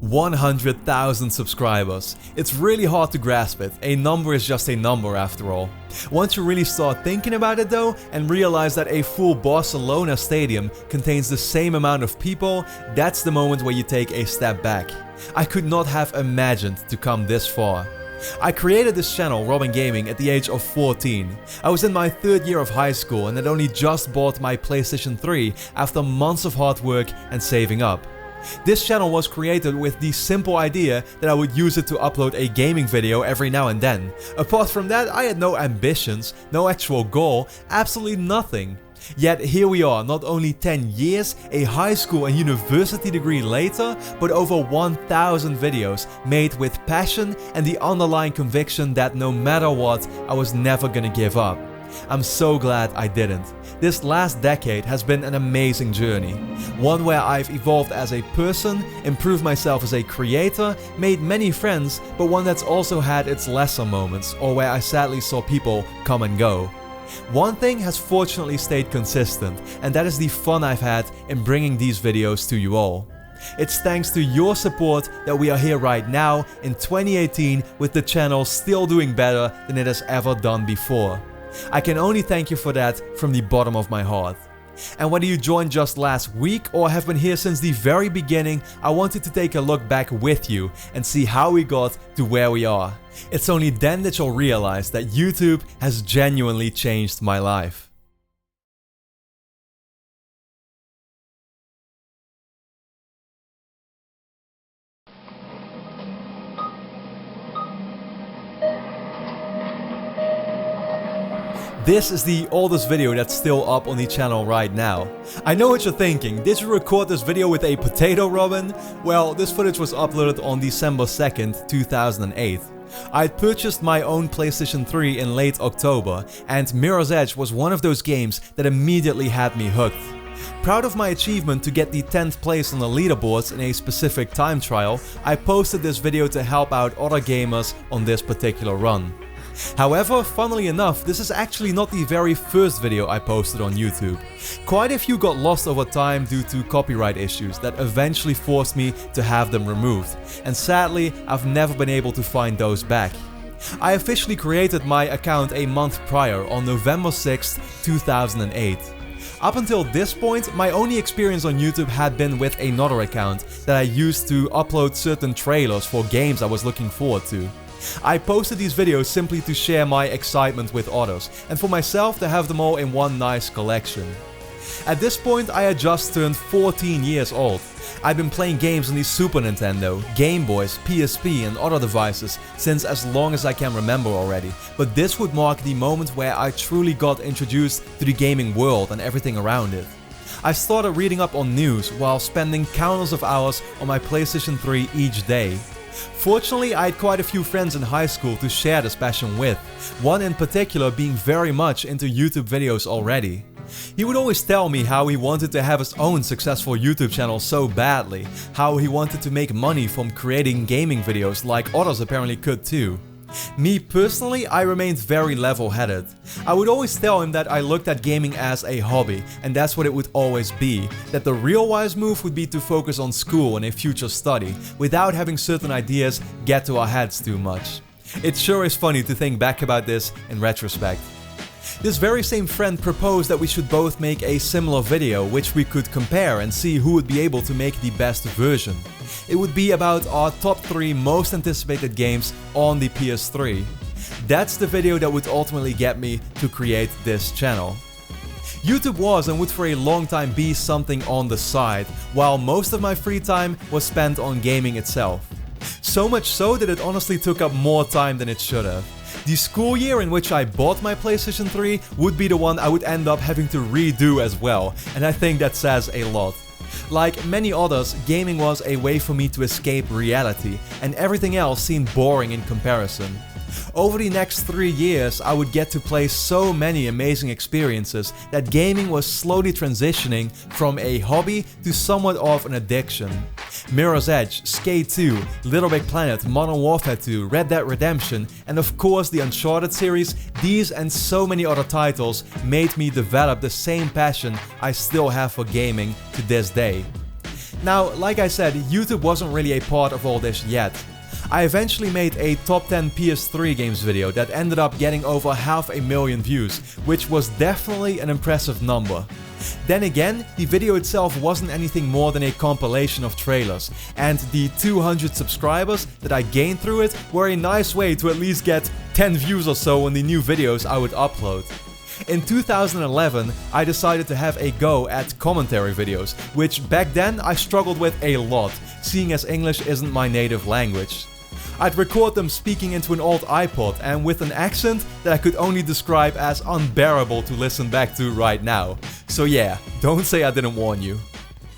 100,000 subscribers. It's really hard to grasp it. A number is just a number after all. Once you really start thinking about it though, and realize that a full Barcelona stadium contains the same amount of people, that's the moment where you take a step back. I could not have imagined to come this far. I created this channel, RobinGaming, at the age of 14. I was in my 3rd year of high school and had only just bought my PlayStation 3 after months of hard work and saving up. This channel was created with the simple idea that I would use it to upload a gaming video every now and then. Apart from that, I had no ambitions, no actual goal, absolutely nothing. Yet here we are, not only 10 years, a high school and university degree later, but over 1,000 videos made with passion and the underlying conviction that no matter what, I was never gonna give up. I'm so glad I didn't. This last decade has been an amazing journey. One where I've evolved as a person, improved myself as a creator, made many friends, but one that's also had its lesser moments, or where I sadly saw people come and go. One thing has fortunately stayed consistent, and that is the fun I've had in bringing these videos to you all. It's thanks to your support that we are here right now in 2018 with the channel still doing better than it has ever done before. I can only thank you for that from the bottom of my heart. And whether you joined just last week or have been here since the very beginning, I wanted to take a look back with you and see how we got to where we are. It's only then that you'll realize that YouTube has genuinely changed my life. This is the oldest video that's still up on the channel right now. I know what you're thinking, did you record this video with a potato, Robin? Well, this footage was uploaded on December 2nd, 2008. I had purchased my own PlayStation 3 in late October, and Mirror's Edge was one of those games that immediately had me hooked. Proud of my achievement to get the 10th place on the leaderboards in a specific time trial, I posted this video to help out other gamers on this particular run. However, funnily enough, this is actually not the very first video I posted on YouTube. Quite a few got lost over time due to copyright issues that eventually forced me to have them removed, and sadly, I've never been able to find those back. I officially created my account a month prior on November 6th, 2008. Up until this point, my only experience on YouTube had been with another account that I used to upload certain trailers for games I was looking forward to. I posted these videos simply to share my excitement with others, and for myself to have them all in one nice collection. At this point, I had just turned 14 years old. I'd been playing games on the Super Nintendo, Game Boys, PSP and other devices since as long as I can remember already, but this would mark the moment where I truly got introduced to the gaming world and everything around it. I started reading up on news while spending countless of hours on my PlayStation 3 each day. Fortunately, I had quite a few friends in high school to share this passion with, one in particular being very much into YouTube videos already. He would always tell me how he wanted to have his own successful YouTube channel so badly, how he wanted to make money from creating gaming videos like others apparently could too. Me personally, I remained very level-headed. I would always tell him that I looked at gaming as a hobby, and that's what it would always be, that the real wise move would be to focus on school and a future study, without having certain ideas get to our heads too much. It sure is funny to think back about this in retrospect. This very same friend proposed that we should both make a similar video which we could compare and see who would be able to make the best version. It would be about our top 3 most anticipated games on the PS3. That's the video that would ultimately get me to create this channel. YouTube was and would for a long time be something on the side, while most of my free time was spent on gaming itself. So much so that it honestly took up more time than it should have. The school year in which I bought my PlayStation 3 would be the one I would end up having to redo as well, and I think that says a lot. Like many others, gaming was a way for me to escape reality, and everything else seemed boring in comparison. Over the next 3 years, I would get to play so many amazing experiences that gaming was slowly transitioning from a hobby to somewhat of an addiction. Mirror's Edge, Skate 2, Little Big Planet, Modern Warfare 2, Red Dead Redemption, and of course the Uncharted series, these and so many other titles made me develop the same passion I still have for gaming to this day. Now, like I said, YouTube wasn't really a part of all this yet. I eventually made a top 10 PS3 games video that ended up getting over 500,000 views, which was definitely an impressive number. Then again, the video itself wasn't anything more than a compilation of trailers, and the 200 subscribers that I gained through it were a nice way to at least get 10 views or so on the new videos I would upload. In 2011, I decided to have a go at commentary videos, which back then I struggled with a lot, seeing as English isn't my native language. I'd record them speaking into an old iPod and with an accent that I could only describe as unbearable to listen back to right now. So yeah, don't say I didn't warn you.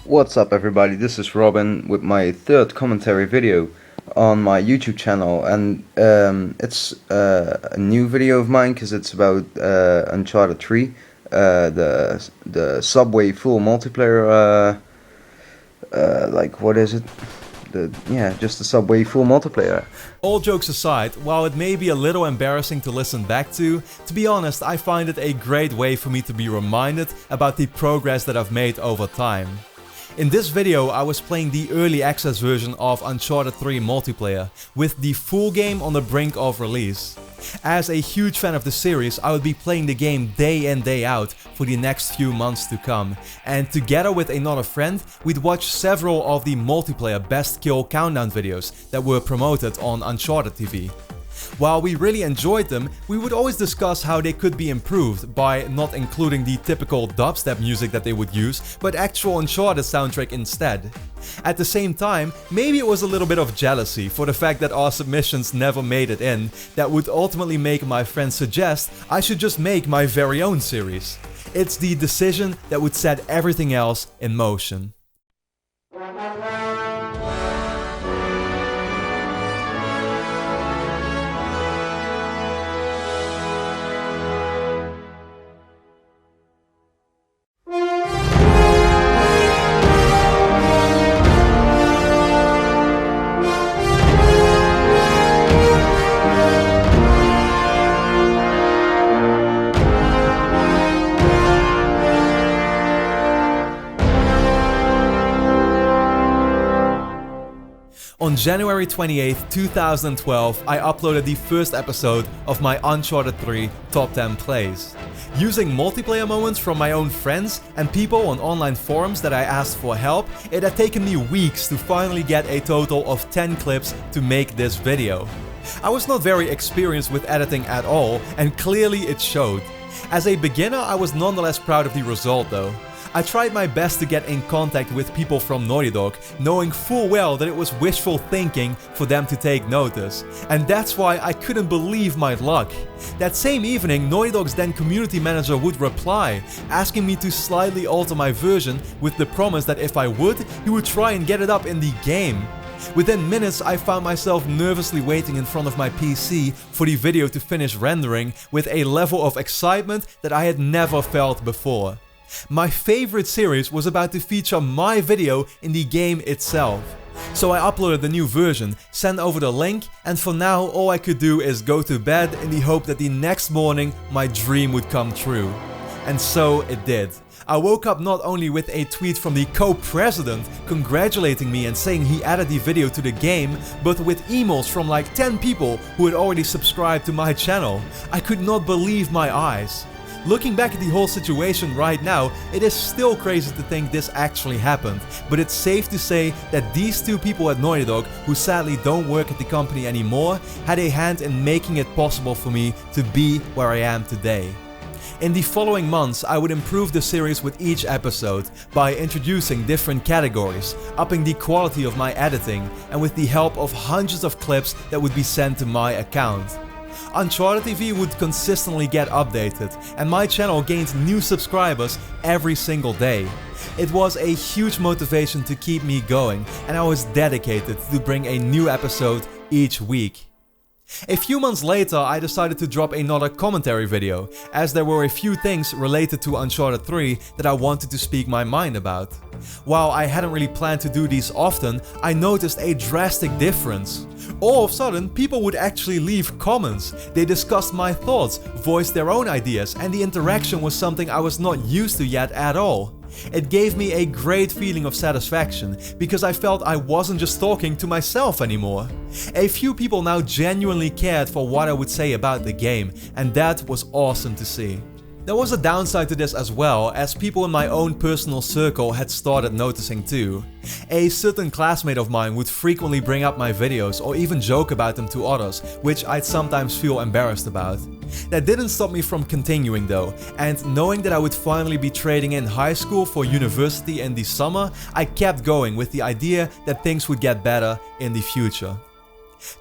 What's up everybody, this is Robin with my third commentary video on my YouTube channel, and it's a new video of mine because it's about Uncharted 3, the Subway full multiplayer, like what is it? Just the Subway full multiplayer. All jokes aside, while it may be a little embarrassing to listen back to be honest, I find it a great way for me to be reminded about the progress that I've made over time. In this video, I was playing the early access version of Uncharted 3 multiplayer, with the full game on the brink of release. As a huge fan of the series, I would be playing the game day in day out for the next few months to come, and together with another friend, we'd watch several of the multiplayer best kill countdown videos that were promoted on Uncharted TV. While we really enjoyed them, we would always discuss how they could be improved by not including the typical dubstep music that they would use, but actual Uncharted soundtrack instead. At the same time, maybe it was a little bit of jealousy for the fact that our submissions never made it in, that would ultimately make my friends suggest I should just make my very own series. It's the decision that would set everything else in motion. On January 28, 2012, I uploaded the first episode of my Uncharted 3 Top 10 Plays. Using multiplayer moments from my own friends and people on online forums that I asked for help, it had taken me weeks to finally get a total of 10 clips to make this video. I was not very experienced with editing at all, and clearly it showed. As a beginner, I was nonetheless proud of the result though. I tried my best to get in contact with people from Naughty Dog, knowing full well that it was wishful thinking for them to take notice. And that's why I couldn't believe my luck. That same evening, Naughty Dog's then community manager would reply, asking me to slightly alter my version with the promise that if I would, he would try and get it up in the game. Within minutes, I found myself nervously waiting in front of my PC for the video to finish rendering with a level of excitement that I had never felt before. My favorite series was about to feature my video in the game itself. So I uploaded the new version, sent over the link, and for now all I could do is go to bed in the hope that the next morning my dream would come true. And so it did. I woke up not only with a tweet from the co-president congratulating me and saying he added the video to the game, but with emails from like 10 people who had already subscribed to my channel. I could not believe my eyes. Looking back at the whole situation right now, it is still crazy to think this actually happened, but it's safe to say that these two people at Naughty Dog, who sadly don't work at the company anymore, had a hand in making it possible for me to be where I am today. In the following months, I would improve the series with each episode by introducing different categories, upping the quality of my editing, and with the help of hundreds of clips that would be sent to my account. Uncharted TV would consistently get updated, and my channel gained new subscribers every single day. It was a huge motivation to keep me going, and I was dedicated to bring a new episode each week. A few months later, I decided to drop another commentary video, as there were a few things related to Uncharted 3 that I wanted to speak my mind about. While I hadn't really planned to do these often, I noticed a drastic difference. All of a sudden, people would actually leave comments. They discussed my thoughts, voiced their own ideas, and the interaction was something I was not used to yet at all. It gave me a great feeling of satisfaction because I felt I wasn't just talking to myself anymore. A few people now genuinely cared for what I would say about the game, and that was awesome to see. There was a downside to this as well, as people in my own personal circle had started noticing too. A certain classmate of mine would frequently bring up my videos or even joke about them to others, which I'd sometimes feel embarrassed about. That didn't stop me from continuing though, and knowing that I would finally be trading in high school for university in the summer, I kept going with the idea that things would get better in the future.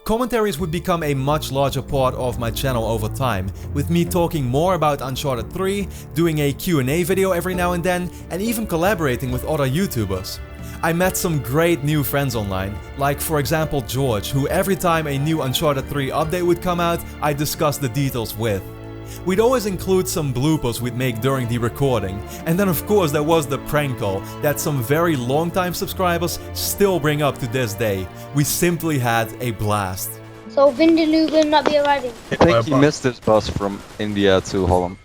Commentaries would become a much larger part of my channel over time, with me talking more about Uncharted 3, doing a Q&A video every now and then, and even collaborating with other YouTubers. I met some great new friends online, like for example George, who every time a new Uncharted 3 update would come out, I discussed the details with. We'd always include some bloopers we'd make during the recording, and then of course there was the prank call that some very long-time subscribers still bring up to this day. We simply had a blast. So Vindaloo will not be arriving. I think he missed his bus from India to Holland.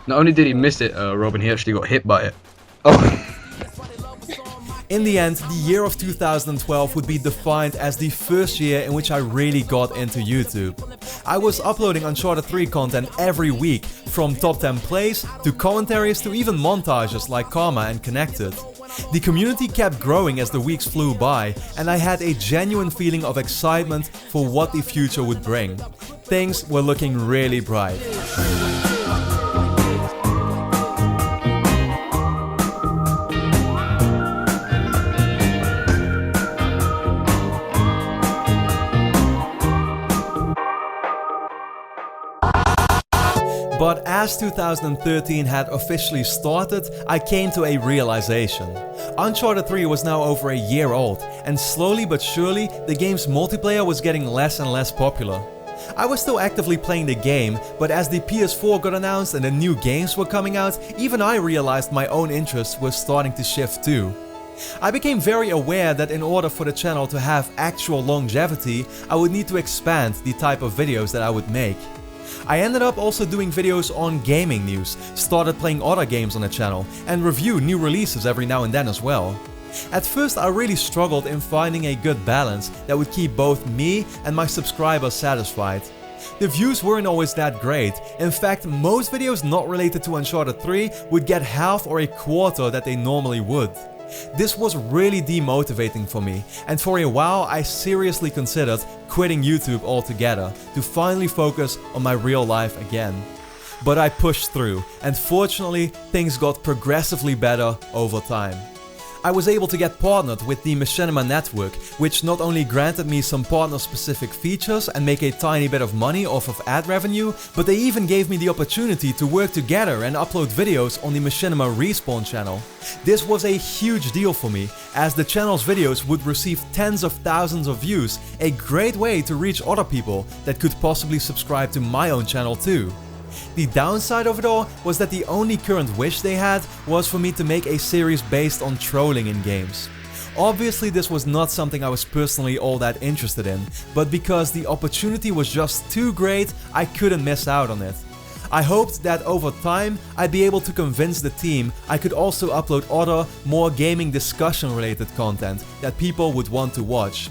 Not only did he miss it, Robin, he actually got hit by it. Oh. In the end, the year of 2012 would be defined as the first year in which I really got into YouTube. I was uploading Uncharted 3 content every week, from top 10 plays, to commentaries, to even montages like Karma and Connected. The community kept growing as the weeks flew by, and I had a genuine feeling of excitement for what the future would bring. Things were looking really bright. But as 2013 had officially started, I came to a realization. Uncharted 3 was now over a year old, and slowly but surely the game's multiplayer was getting less and less popular. I was still actively playing the game, but as the PS4 got announced and the new games were coming out, even I realized my own interests were starting to shift too. I became very aware that in order for the channel to have actual longevity, I would need to expand the type of videos that I would make. I ended up also doing videos on gaming news, started playing other games on the channel, and review new releases every now and then as well. At first I really struggled in finding a good balance that would keep both me and my subscribers satisfied. The views weren't always that great. In fact, most videos not related to Uncharted 3 would get half or a quarter that they normally would. This was really demotivating for me, and for a while I seriously considered quitting YouTube altogether to finally focus on my real life again. But I pushed through, and fortunately things got progressively better over time. I was able to get partnered with the Machinima network, which not only granted me some partner-specific features and make a tiny bit of money off of ad revenue, but they even gave me the opportunity to work together and upload videos on the Machinima Respawn channel. This was a huge deal for me, as the channel's videos would receive tens of thousands of views, a great way to reach other people that could possibly subscribe to my own channel too. The downside of it all was that the only current wish they had was for me to make a series based on trolling in games. Obviously this was not something I was personally all that interested in, but because the opportunity was just too great, I couldn't miss out on it. I hoped that over time I'd be able to convince the team I could also upload other, more gaming discussion related content that people would want to watch.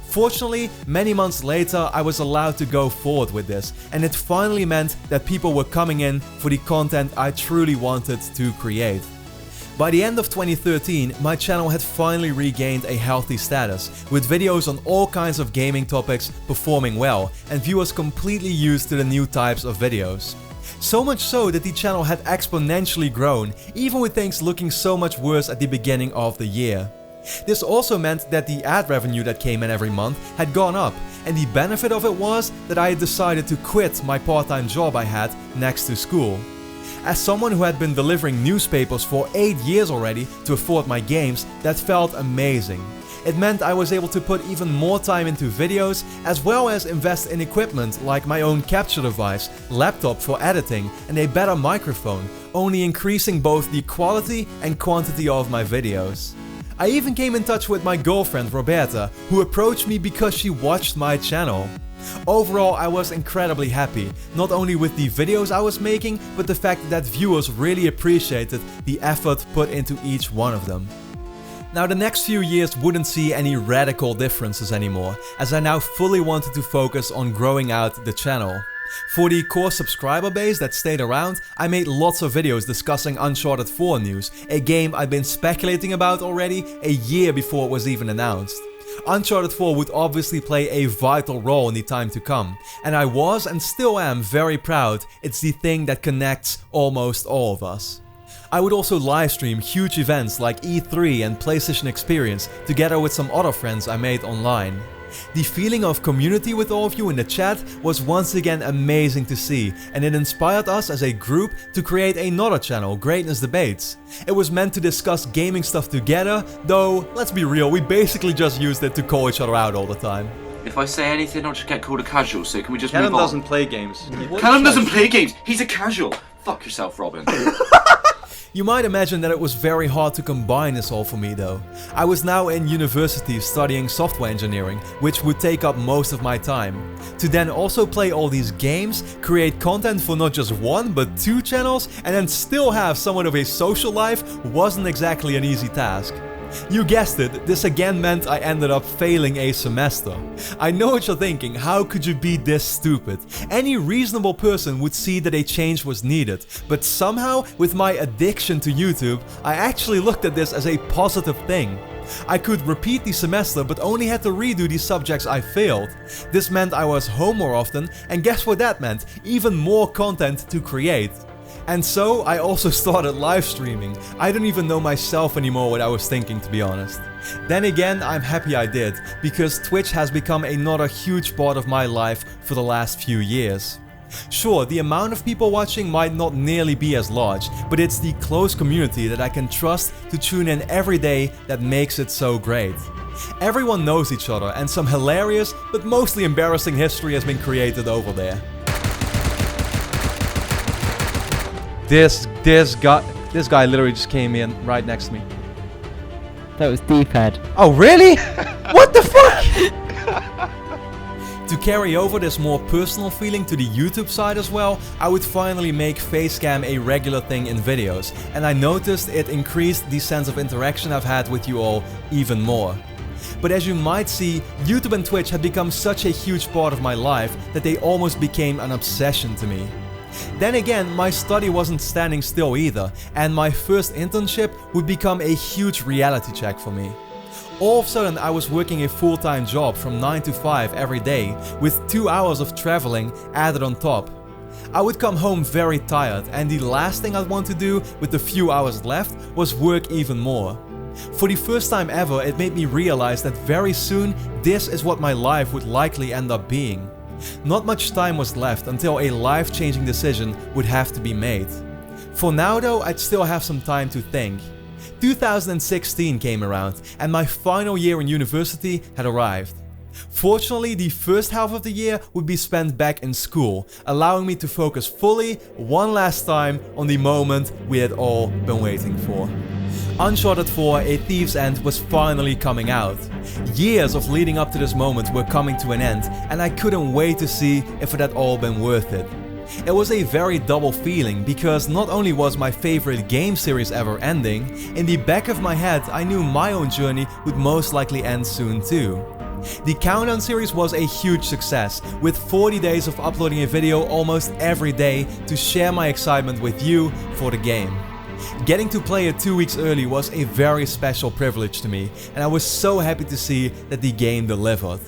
Fortunately, many months later I was allowed to go forward with this, and it finally meant that people were coming in for the content I truly wanted to create. By the end of 2013, my channel had finally regained a healthy status, with videos on all kinds of gaming topics performing well, and viewers completely used to the new types of videos. So much so that the channel had exponentially grown, even with things looking so much worse at the beginning of the year. This also meant that the ad revenue that came in every month had gone up, and the benefit of it was that I had decided to quit my part-time job I had next to school. As someone who had been delivering newspapers for 8 years already to afford my games, that felt amazing. It meant I was able to put even more time into videos, as well as invest in equipment like my own capture device, laptop for editing, and a better microphone, only increasing both the quality and quantity of my videos. I even came in touch with my girlfriend Roberta, who approached me because she watched my channel. Overall, I was incredibly happy, not only with the videos I was making, but the fact that viewers really appreciated the effort put into each one of them. Now, the next few years wouldn't see any radical differences anymore, as I now fully wanted to focus on growing out the channel. For the core subscriber base that stayed around, I made lots of videos discussing Uncharted 4 news, a game I'd been speculating about already a year before it was even announced. Uncharted 4 would obviously play a vital role in the time to come, and I was and still am very proud it's the thing that connects almost all of us. I would also livestream huge events like E3 and PlayStation Experience together with some other friends I made online. The feeling of community with all of you in the chat was once again amazing to see, and it inspired us as a group to create another channel, Greatness Debates. It was meant to discuss gaming stuff together, though, let's be real, we basically just used it to call each other out all the time. If I say anything, I'll just get called a casual, so can we just Callum move on? doesn't play games. Callum doesn't play games! He's a casual! Fuck yourself, Robin. You might imagine that it was very hard to combine this all for me though. I was now in university studying software engineering, which would take up most of my time. To then also play all these games, create content for not just one but 2 channels, and then still have somewhat of a social life wasn't exactly an easy task. You guessed it, this again meant I ended up failing a semester. I know what you're thinking, how could you be this stupid? Any reasonable person would see that a change was needed, but somehow, with my addiction to YouTube, I actually looked at this as a positive thing. I could repeat the semester but only had to redo the subjects I failed. This meant I was home more often, and guess what that meant? Even more content to create. And so I also started live streaming. I don't even know myself anymore what I was thinking, to be honest. Then again, I'm happy I did, because Twitch has become another huge part of my life for the last few years. Sure, the amount of people watching might not nearly be as large, but it's the close community that I can trust to tune in every day that makes it so great. Everyone knows each other, and some hilarious but mostly embarrassing history has been created over there. This guy literally just came in right next to me. That was D-pad. Oh really? What the fuck? To carry over this more personal feeling to the YouTube side as well, I would finally make facecam a regular thing in videos, and I noticed it increased the sense of interaction I've had with you all even more. But as you might see, YouTube and Twitch had become such a huge part of my life that they almost became an obsession to me. Then again, my study wasn't standing still either, and my first internship would become a huge reality check for me. All of a sudden I was working a full-time job from 9 to 5 every day, with 2 hours of traveling added on top. I would come home very tired, and the last thing I'd want to do with the few hours left was work even more. For the first time ever, it made me realize that very soon this is what my life would likely end up being. Not much time was left until a life-changing decision would have to be made. For now though, I'd still have some time to think. 2016 came around and my final year in university had arrived. Fortunately, the first half of the year would be spent back in school, allowing me to focus fully, one last time, on the moment we had all been waiting for. Uncharted 4: A Thief's End was finally coming out. Years of leading up to this moment were coming to an end, and I couldn't wait to see if it had all been worth it. It was a very double feeling, because not only was my favorite game series ever ending, in the back of my head I knew my own journey would most likely end soon too. The Countdown series was a huge success, with 40 days of uploading a video almost every day to share my excitement with you for the game. Getting to play it 2 weeks early was a very special privilege to me, and I was so happy to see that the game delivered.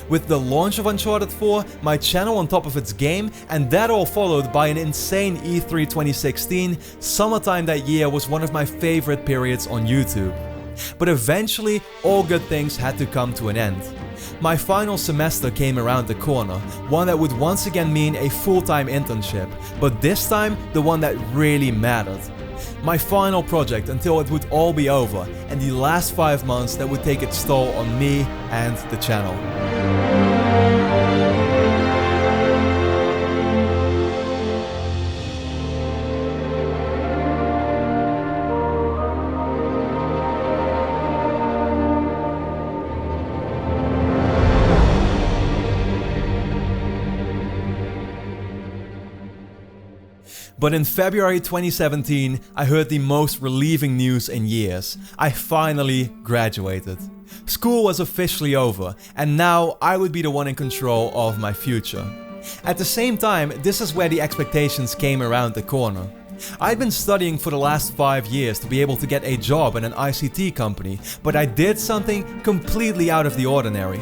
With the launch of Uncharted 4, my channel on top of its game, and that all followed by an insane E3 2016, summertime that year was one of my favorite periods on YouTube. But eventually, all good things had to come to an end. My final semester came around the corner, one that would once again mean a full-time internship, but this time the one that really mattered. My final project until it would all be over, and the last 5 months that would take its toll on me and the channel. But in February 2017, I heard the most relieving news in years. I finally graduated. School was officially over, and now I would be the one in control of my future. At the same time, this is where the expectations came around the corner. I'd been studying for the last 5 years to be able to get a job in an ICT company, but I did something completely out of the ordinary.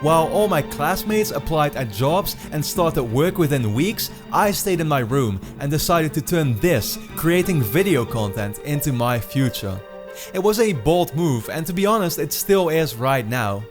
While all my classmates applied at jobs and started work within weeks, I stayed in my room and decided to turn this, creating video content, into my future. It was a bold move, and to be honest, it still is right now.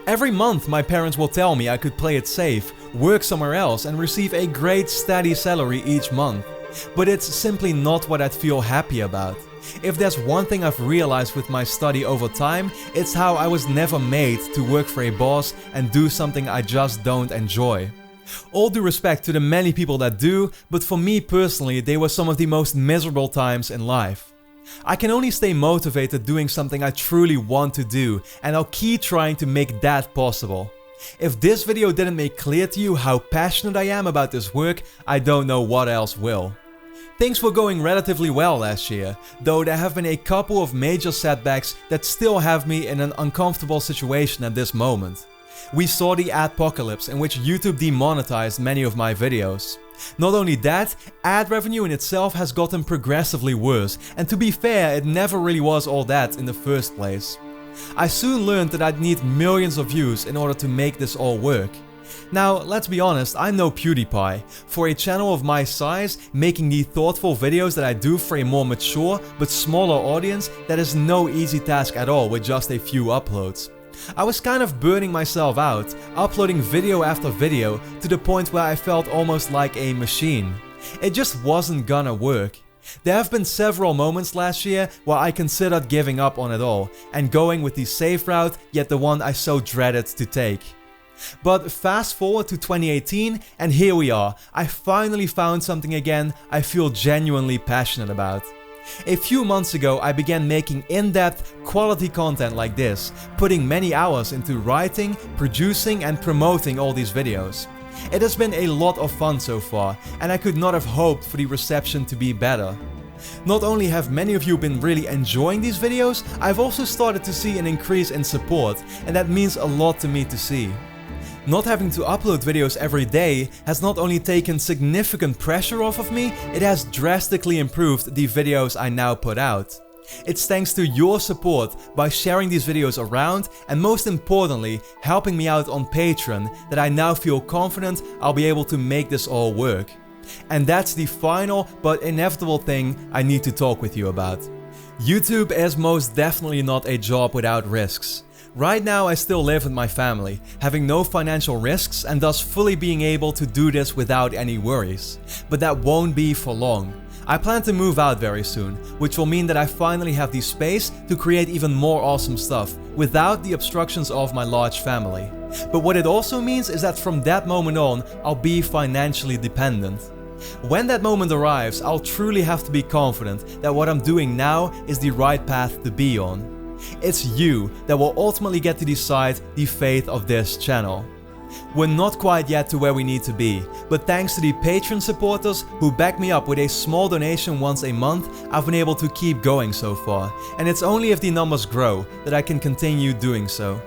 Every month my parents will tell me I could play it safe, work somewhere else and receive a great steady salary each month. But it's simply not what I'd feel happy about. If there's one thing I've realized with my study over time, it's how I was never made to work for a boss and do something I just don't enjoy. All due respect to the many people that do, but for me personally, they were some of the most miserable times in life. I can only stay motivated doing something I truly want to do, and I'll keep trying to make that possible. If this video didn't make clear to you how passionate I am about this work, I don't know what else will. Things were going relatively well last year, though there have been a couple of major setbacks that still have me in an uncomfortable situation at this moment. We saw the adpocalypse in which YouTube demonetized many of my videos. Not only that, ad revenue in itself has gotten progressively worse, and to be fair, it never really was all that in the first place. I soon learned that I'd need millions of views in order to make this all work. Now, let's be honest, I'm no PewDiePie. For a channel of my size, making the thoughtful videos that I do for a more mature but smaller audience, that is no easy task at all with just a few uploads. I was kind of burning myself out, uploading video after video to the point where I felt almost like a machine. It just wasn't gonna work. There have been several moments last year where I considered giving up on it all and going with the safe route, yet the one I so dreaded to take. But fast forward to 2018 and here we are. I finally found something again I feel genuinely passionate about. A few months ago I began making in-depth, quality content like this, putting many hours into writing, producing and promoting all these videos. It has been a lot of fun so far, and I could not have hoped for the reception to be better. Not only have many of you been really enjoying these videos, I've also started to see an increase in support, and that means a lot to me to see. Not having to upload videos every day has not only taken significant pressure off of me, it has drastically improved the videos I now put out. It's thanks to your support by sharing these videos around and most importantly helping me out on Patreon that I now feel confident I'll be able to make this all work. And that's the final but inevitable thing I need to talk with you about. YouTube is most definitely not a job without risks. Right now I still live with my family, having no financial risks and thus fully being able to do this without any worries. But that won't be for long. I plan to move out very soon, which will mean that I finally have the space to create even more awesome stuff without the obstructions of my large family. But what it also means is that from that moment on, I'll be financially dependent. When that moment arrives, I'll truly have to be confident that what I'm doing now is the right path to be on. It's you that will ultimately get to decide the fate of this channel. We're not quite yet to where we need to be, but thanks to the Patreon supporters who back me up with a small donation once a month, I've been able to keep going so far, and it's only if the numbers grow that I can continue doing so.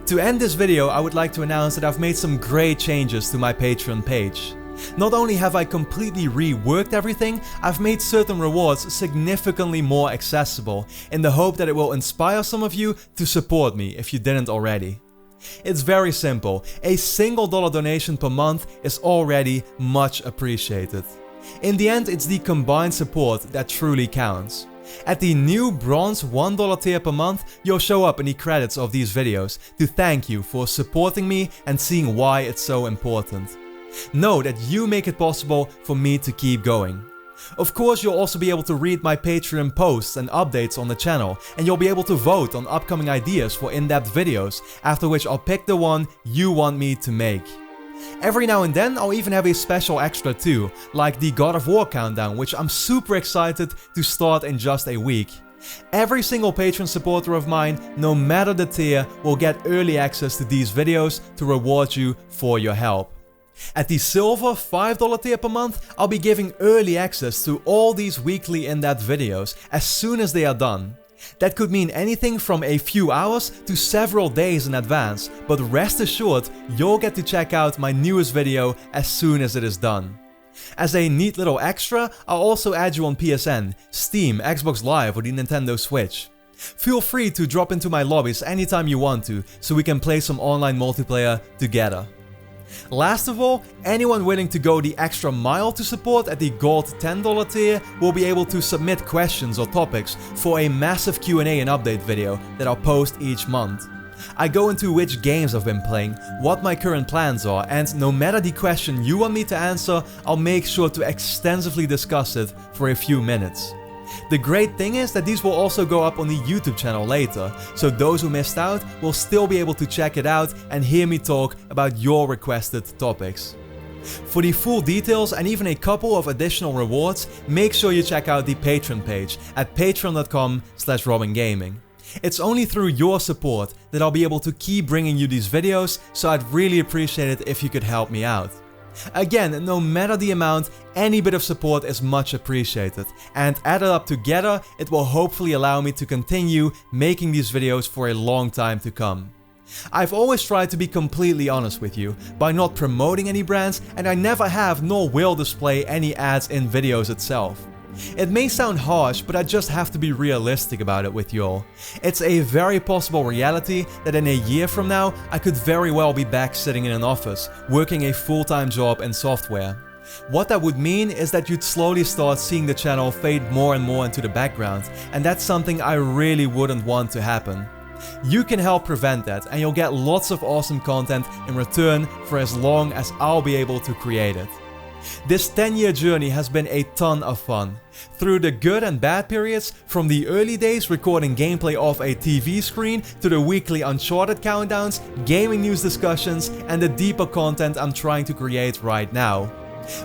To end this video, I would like to announce that I've made some great changes to my Patreon page. Not only have I completely reworked everything, I've made certain rewards significantly more accessible, in the hope that it will inspire some of you to support me if you didn't already. It's very simple, a single dollar donation per month is already much appreciated. In the end, it's the combined support that truly counts. At the new bronze $1 tier per month, you'll show up in the credits of these videos to thank you for supporting me and seeing why it's so important. Know that you make it possible for me to keep going. Of course, you'll also be able to read my Patreon posts and updates on the channel, and you'll be able to vote on upcoming ideas for in-depth videos, after which I'll pick the one you want me to make. Every now and then I'll even have a special extra too, like the God of War countdown, which I'm super excited to start in just a week. Every single Patreon supporter of mine, no matter the tier, will get early access to these videos to reward you for your help. At the silver $5 tier per month, I'll be giving early access to all these weekly in-depth videos as soon as they are done. That could mean anything from a few hours to several days in advance, but rest assured, you'll get to check out my newest video as soon as it is done. As a neat little extra, I'll also add you on PSN, Steam, Xbox Live or the Nintendo Switch. Feel free to drop into my lobbies anytime you want to, so we can play some online multiplayer together. Last of all, anyone willing to go the extra mile to support at the gold $10 tier will be able to submit questions or topics for a massive Q&A and update video that I'll post each month. I go into which games I've been playing, what my current plans are, and no matter the question you want me to answer, I'll make sure to extensively discuss it for a few minutes. The great thing is that these will also go up on the YouTube channel later, so those who missed out will still be able to check it out and hear me talk about your requested topics. For the full details and even a couple of additional rewards, make sure you check out the Patreon page at patreon.com/RobinGaming. It's only through your support that I'll be able to keep bringing you these videos, so I'd really appreciate it if you could help me out. Again, no matter the amount, any bit of support is much appreciated, and added up together, it will hopefully allow me to continue making these videos for a long time to come. I've always tried to be completely honest with you, by not promoting any brands, and I never have nor will display any ads in videos itself. It may sound harsh, but I just have to be realistic about it with you all. It's a very possible reality that in a year from now, I could very well be back sitting in an office, working a full-time job in software. What that would mean is that you'd slowly start seeing the channel fade more and more into the background, and that's something I really wouldn't want to happen. You can help prevent that, and you'll get lots of awesome content in return for as long as I'll be able to create it. This 10-year journey has been a ton of fun. Through the good and bad periods, from the early days recording gameplay off a TV screen to the weekly Uncharted countdowns, gaming news discussions, and the deeper content I'm trying to create right now.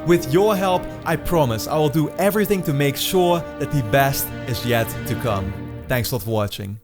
With your help, I promise I will do everything to make sure that the best is yet to come. Thanks a lot for watching.